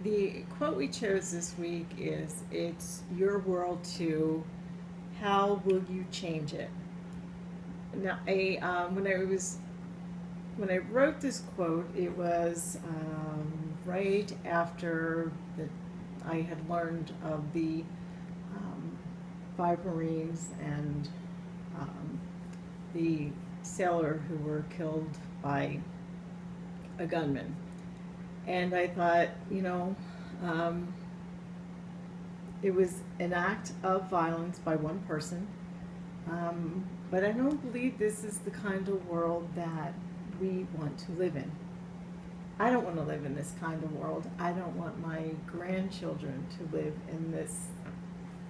The quote we chose this week is, "It's your world too. How will you change it?" Now, when I wrote this quote, it was right after that I had learned of the um, 5 Marines and um, the sailor who were killed by a gunman. And I thought, um, it was an act of violence by one person. But I don't believe this is the kind of world that we want to live in. I don't want to live in this kind of world. I don't want my grandchildren to live in this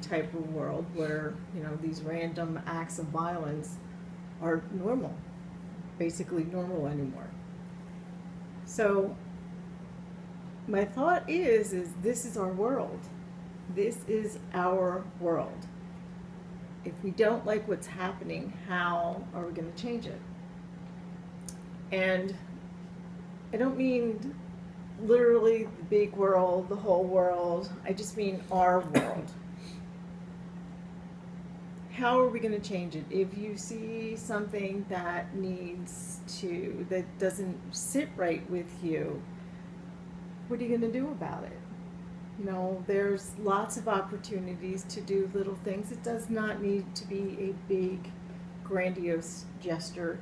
type of world where, these random acts of violence are normal, basically normal anymore. So my thought is this is our world. This is our world. If we don't like what's happening, how are we going to change it? And I don't mean literally the big world, the whole world. I just mean our world. How are we going to change it? If you see something that doesn't sit right with you, what are you going to do about it? There's lots of opportunities to do little things. It does not need to be a big, grandiose gesture.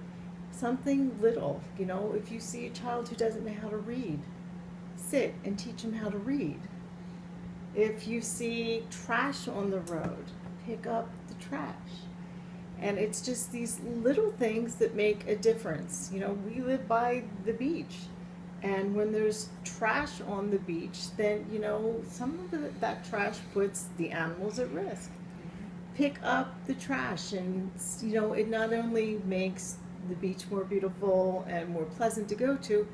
Something little. If you see a child who doesn't know how to read, sit and teach them how to read. If you see trash on the road, pick up the trash. And it's just these little things that make a difference. We live by the beach. And when there's trash on the beach, then, some of that trash puts the animals at risk. Pick up the trash, and, it not only makes the beach more beautiful and more pleasant to go to,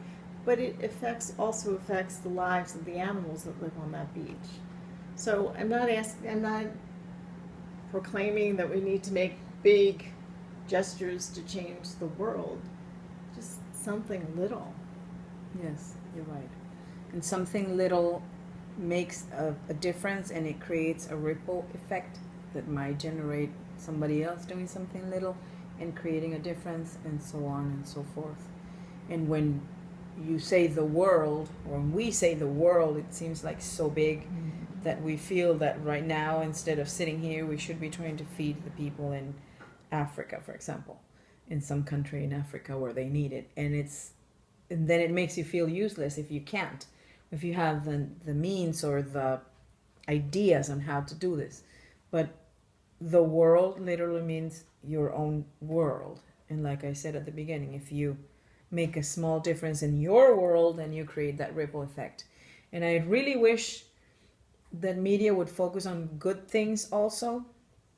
but it also affects the lives of the animals that live on that beach. So I'm not proclaiming that we need to make big gestures to change the world. Just something little. Yes, you're right. And something little makes a difference, and it creates a ripple effect that might generate somebody else doing something little and creating a difference, and so on and so forth. And when you say the world, or when we say the world, it seems like so big that we feel that right now, instead of sitting here, we should be trying to feed the people in Africa, for example, in some country in Africa where they need it. And then it makes you feel useless if you can't, if you have the means or the ideas on how to do this. But the world literally means your own world. And like I said at the beginning, if you make a small difference in your world, then you create that ripple effect. And I really wish that media would focus on good things also,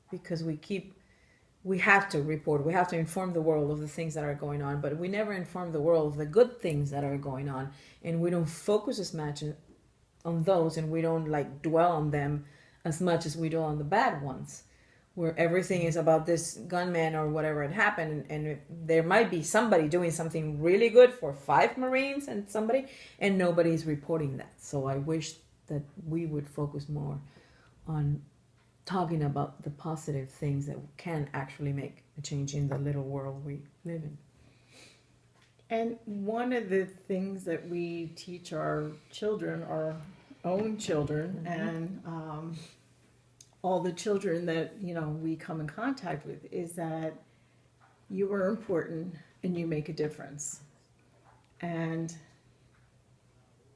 because we have to report, we have to inform the world of the things that are going on, but we never inform the world of the good things that are going on, and we don't focus as much on those, and we don't dwell on them as much as we do on the bad ones, where everything is about this gunman or whatever had happened, and there might be somebody doing something really good for 5 Marines and nobody's reporting that. So I wish that we would focus more on talking about the positive things that can actually make a change in the little world we live in. And one of the things that we teach our children, our own children, and all the children that we come in contact with, is that you are important and you make a difference. And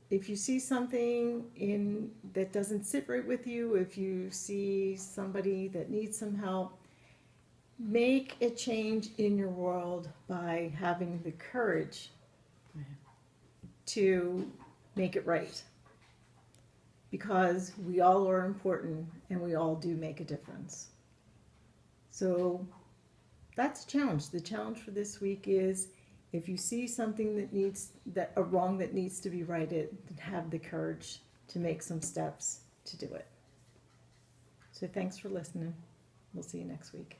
if you see something that doesn't sit right with you, if you see somebody that needs some help, make a change in your world by having the courage to make it right. Because we all are important and we all do make a difference. So that's a challenge. The challenge for this week is, if you see something a wrong that needs to be righted, then have the courage to make some steps to do it. So thanks for listening. We'll see you next week.